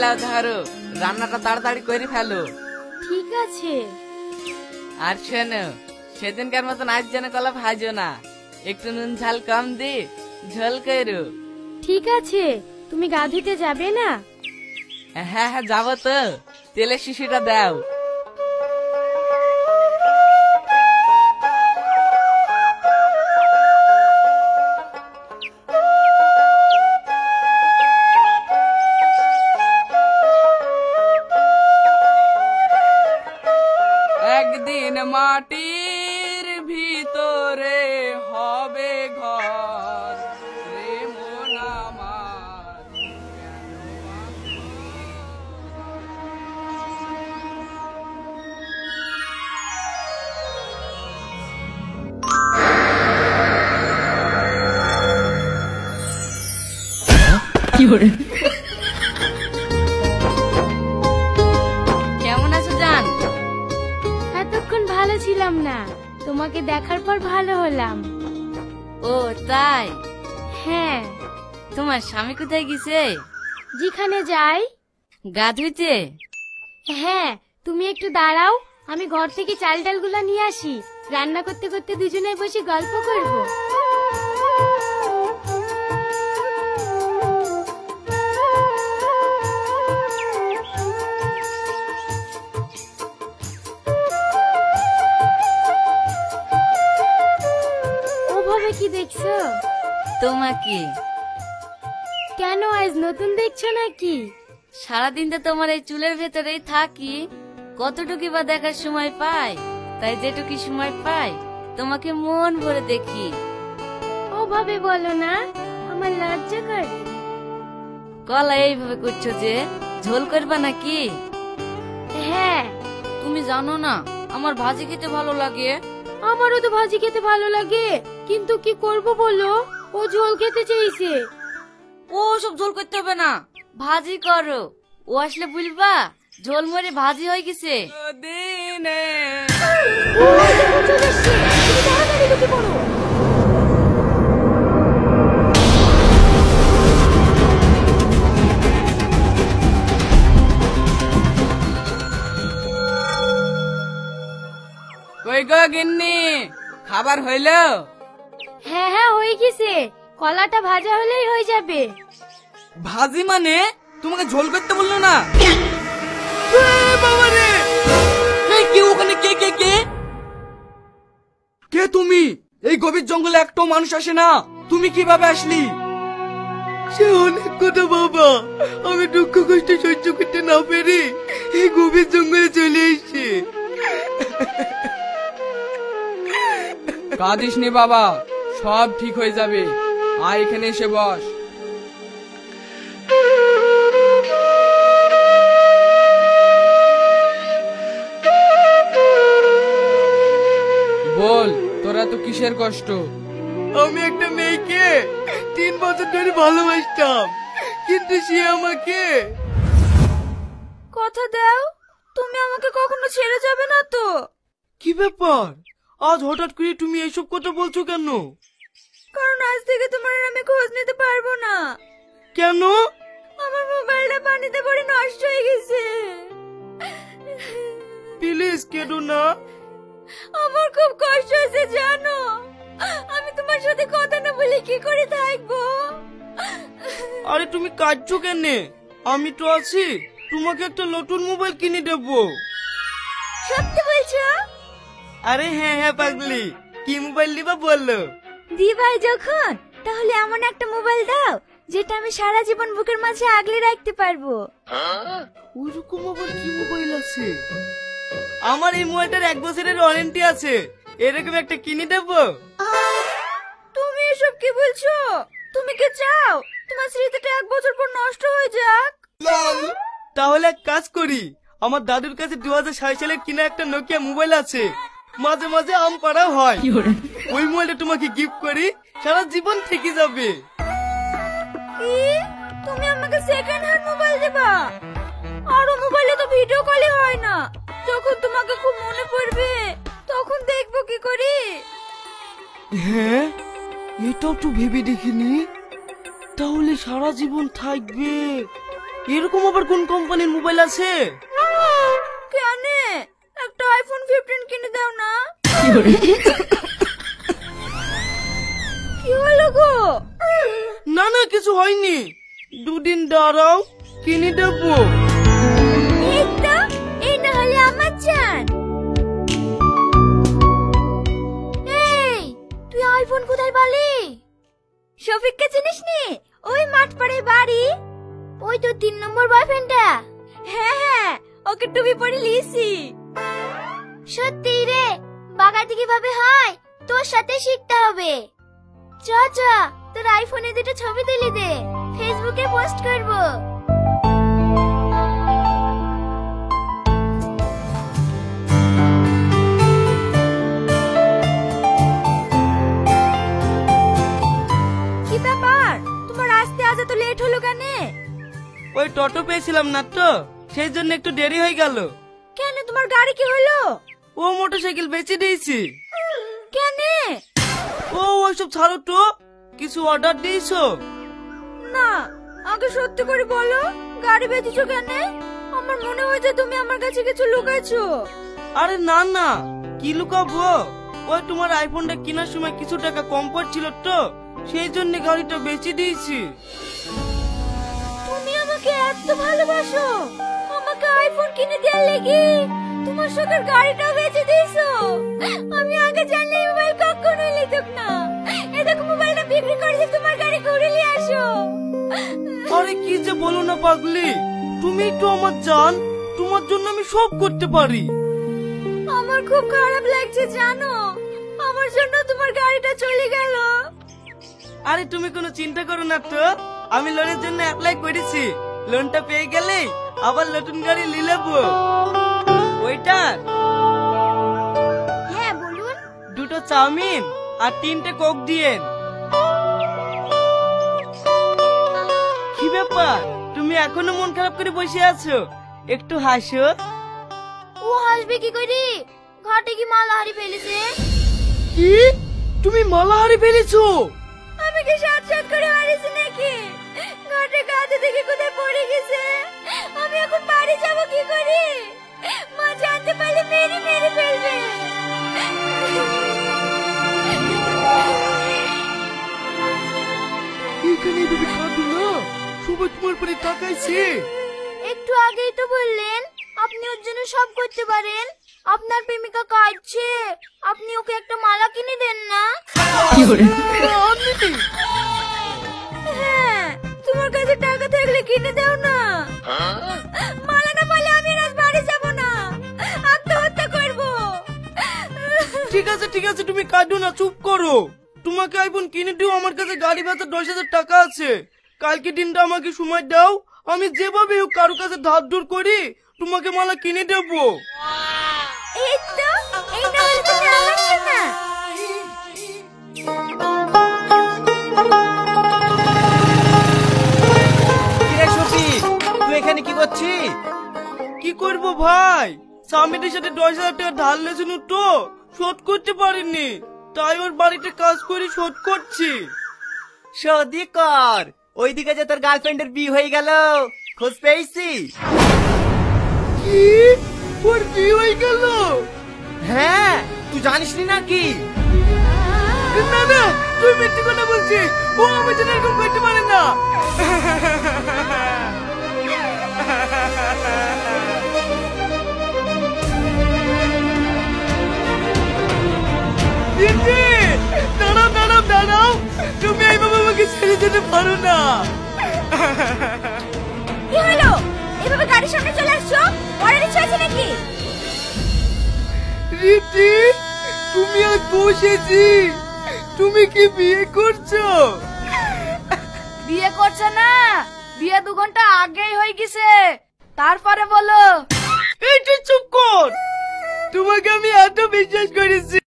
লাও ধরো, রান্নাটা তাড়াতাড়ি করে ফেলো। ঠিক আছে। আর শোনো, সেদিনকার মতন আজ যেন কলা ভাজো না, একটু নুন ঝাল কম দি, ঝোল করো। ঠিক আছে। তুমি গা ধুতে যাবে না? হ্যাঁ হ্যাঁ যাবো তো, তেলের শিশিটা দাও। একদিন মাটির ভিতরে হবে ঘর রে মন আমার। কেমন আছো জান? এতক্ষণ ভালো ছিলাম না, তোমাকে দেখার পর ভালো হলাম। ও তাই? হ্যাঁ। তোমার স্বামী কোথায় গেছে? যেখানে যাই। গা ধুইতে? হ্যাঁ, তুমি একটু দাঁড়াও, আমি ঘর থেকে চাল ডালগুলো নিয়ে আসি, রান্না করতে করতে দুজনে বসে গল্প করব। ওভাবে কি দেখছো? তোমাকে। কেন, আজ নতুন দেখছো নাকি? সারাদিন তো তোমার এই চুলের ভেতরেই থাকি, কতটুকু বা দেখার সময় পাই, তাই যেটুকু সময় পাই তোমাকে মন ভরে দেখি। ওভাবে বলো না, আমার লজ্জা করে। কলা এইভাবে করছো যে, ঝোল করবা নাকি? হ্যাঁ। তুমি জানো না আমার ভাজি খেতে ভালো লাগে? আমারও তো ভাজি খেতে ভালো লাগে, কিন্তু কি করব বলো, ও ঝোল খেতে চাইছে। ও সব ঝোল করতে হবে না, ভাজি করো। ও আসলে বলবা ঝোল মরে ভাজি হয়ে গেছে। কই গো গিন্নি, খাবার হইলো? হ্যাঁ হ্যাঁ হয়ে গেছে, কলাটা ভাজা হলেই হয়ে যাবে। ভাজি মানে? তোমাকে ঝোল করতে বললো না? বাবা রে, কে ওখানে? কে কে কে কে তুমি? এই গভীর জঙ্গলে একটাও মানুষ আসে না, তুমি কিভাবে আসলি? সে অনেক কথা বাবা, আমি দুঃখ কষ্ট সহ্য করতে না পেরে এই গভীর জঙ্গলে চলে এসেছি। কাঁদিস নি বাবা, সব ঠিক হয়ে যাবে। আয় এখানে এসে বস। বল, তোরা তো কিসের কষ্ট? আমি একটা মেয়েকে 3 বছর ধরে ভালোবাসতাম, কিন্তু সে আমাকে। কথা দাও, তুমি আমাকে কখনো ছেড়ে যাবে না তো? কি ব্যাপার, আজ হঠাৎ করে তুমি এইসব কথা বলছো কেন? কারণ আজ থেকে তোমার আর আমি খোঁজ নিতে পারবো না। কেন? আমার মোবাইলটা পানিতে পড়ে নষ্ট হয়ে গেছে। প্লিজ কেঁদো না। আমার খুব কষ্ট হচ্ছে জানো, আমি তোমার সাথে কথা না বলে কি করে থাকবো? আরে তুমি কাঁদছো কেন? আমি তো আছি, তোমাকে একটা নতুন মোবাইল কিনে দেবো। সত্যি বলছো? আরে হ্যাঁ হ্যাঁ পাগলি, কি মোবাইল নিবা বললো? দিবাই যখন, তাহলে এমন একটা মোবাইল দাও যেটা আমি সারা জীবন বুকের মাঝে আগলে রাখতে পারবো। ওইরকম আবার কি মোবাইল আছে? আমার এই মোবাইলটার 1 বছরের ওয়ারেন্টি আছে, এরকম একটা কিনে দেবো। তুমি এসব কি বলছো? তুমি কি চাও তোমার স্মৃতিটা 1 বছর পর নষ্ট হয়ে যাক? তাহলে এক কাজ করি, আমার দাদুর কাছে 2006 সালের কিনা একটা নোকিয়া মোবাইল আছে, মাঝে মাঝে আম পাড়া হয়, ওই মোবাইলটা তোমাকে গিফট করি, সারা জীবন থেকে যাবে। কি? তুমি আমাকে সেকেন্ড হ্যান্ড মোবাইল দেবা? আর ও মোবাইলে তো ভিডিও কলই হয় না, যখন তোমাকে খুব মনে পড়বে তখন দেখবো কি করি? হ্যাঁ, এটাও তো ভেবে দেখিনি, তাহলে সারা জীবন থাকবে। এরকম আবার কোন কোম্পানির মোবাইল আছে? কেন একটা আইফোন 15 কিনে দাও না। কি হলো গো? না না কিছু হয়নি, দুদিন দাঁড়াও কিনে দেবো। এই তো, এই না হলে আমার চান। এই তুই আইফোন কোথায় পালি? শফিককে চিনিস নি? ওই মাঠ পাড়ে বাড়ি। ওই তো 3 নম্বর বয়ফ্রেন্ডটা। হ্যাঁ হ্যাঁ, ওকে টুপি পরে লিয়েছি। সত্যি রে, বাগাতি কিভাবে হয় তোর সাথে শিখতে হবে। চ চ, তোর আইফোনে দুটো ছবি তুলি দে, ফেসবুকে পোস্ট করব। কি ব্যাপার, তোমার আসতে আজ এত লেট হলো কেন? ওই টোটো পেয়েছিলাম না তো, সেই জন্য একটু দেরি হয়ে গেল। কেন, তোমার গাড়ি কি হলো? ও মোটরসাইকেল বেচে দিয়েছি। কেন? ও ওইসব ছাড়ো তো, কিছু অর্ডার দিয়েছো? না, আগে সত্যি করে বলো, গাড়ি বেচেছো কেন? আমার মনে হয় যে তুমি আমার কাছে কিছু লুকাইছো। আরে না না, কি লুকাবো? ওই তোমার আইফোনটা কেনার সময় কিছু টাকা কম পড়ছিল তো, সেই জন্য গাড়িটা বেচে দিয়েছি। তুমি আমাকে এত ভালোবাসো, আমাকে আইফোন কিনে দেওয়ার লেগে তোমার শখের গাড়িটাও বেচে দিয়েছো। আমি আগে জানলে এই মোবাইল কখনোই নিতাম না। এই দেখো মোবাইলটা বিক্রি করে তোমার গাড়ি ঘুরে নিয়ে আসো। আরে কি যে বলো না পাগলি, তুমি তো আমার জান, তোমার জন্য আমি সব করতে পারি। আমার খুব খারাপ লাগছে জানো, আমার জন্য তোমার গাড়িটা চলে গেল। আরে তুমি কোনো চিন্তা করো না তো, আমি লোনের জন্য অ্যাপ্লাই করেছি, লোনটা পেয়ে গেলে আবার নতুন গাড়ি নিয়ে নেবো। ওইটা হ্যাঁ বলুন। 2টো চাউমিন আর 3টে কোক দিয়েন। কি ব্যাপার, তুমি এখনো মন খারাপ করে বসে আছো? একটু হাসো। ও হাসবে কি করে, ঘাটে কি মাল হারিয়ে ফেলেছে। কি, তুমি মালা হারিয়ে ফেলেছো? আমি কি সাত করে হারিয়েছি নাকি? ঘাটে কাঁধে দেখে কোথায় পড়ে গেছে। আমি এখন বাড়ি যাব কি করে? মা জানতে পারলে মেরে মেরে ফেলবে। এখানে এভাবে কাঁদো না, সবাই তোমার পরে তাকাইছে। একটু আগেই তো বললেন আপনি ওর জন্য সব করতে পারেন। আপনার প্রেমিকা কাঁদছে, আপনি ওকে একটা মালা কিনে দেন না। হ্যাঁ, তোমার কাছে টাকা থাকলে কিনে দাও না। মালা না পালে আমি আজ বাড়ি যাব না, আত্মহত্যা করব। ঠিক আছে ঠিক আছে, তুমি কাঁদো না, চুপ করো। তোমাকে আইফোন কিনে দিও, আমার কাছে গাড়ি ভাড়া 10,000 টাকা আছে। কালকে দিনটা আমাকে সময় দাও, আমি যেভাবে হোক কারো কাছে ধার ধর করি তোমাকে মালা কিনে দেবো। এই তো, এই না হলে তুমি আমার সোনা। কিরে শফিক, তুই এখানে কি করছিস? কি করবো ভাই, স্বামীদের সাথে 10,000 টাকা ধার লেছিল তো, শোধ করতে পারিনি, তাই ওর বাড়িতে কাজ করে শোধ করছি। সৌদি কর, ওইদিকে যে তোর গার্লফ্রেন্ডের বিয়ে হয়ে গেল, খোঁজ পেয়েছি? কি, ওর বিয়ে হয়ে গেল? হ্যাঁ, তুই জানিসনি নাকি? না না, তুই মিথ্যে কথা বলছিস, ও আমার জন্য এরকম করতে পারে না। দিদি, দাঁড়াও দাঁড়াও দাঁড়াও, তুমি এইভাবে আমাকে ছেড়ে যেতে পারো না। কি হলো, এভাবে গাড়ির সামনে চলে আসছো? পড়ার ইচ্ছা আছে নাকি? রীতি, তুমি আজ বসেছি, তুমি কি বিয়ে করছো? বিয়ে করছে না, বিয়ে 2 ঘন্টা আগেই হয়ে গেছে। তারপরে বলো। এই তুই চুপ কর, তোমাকে আমি এত বিশ্বাস করেছি।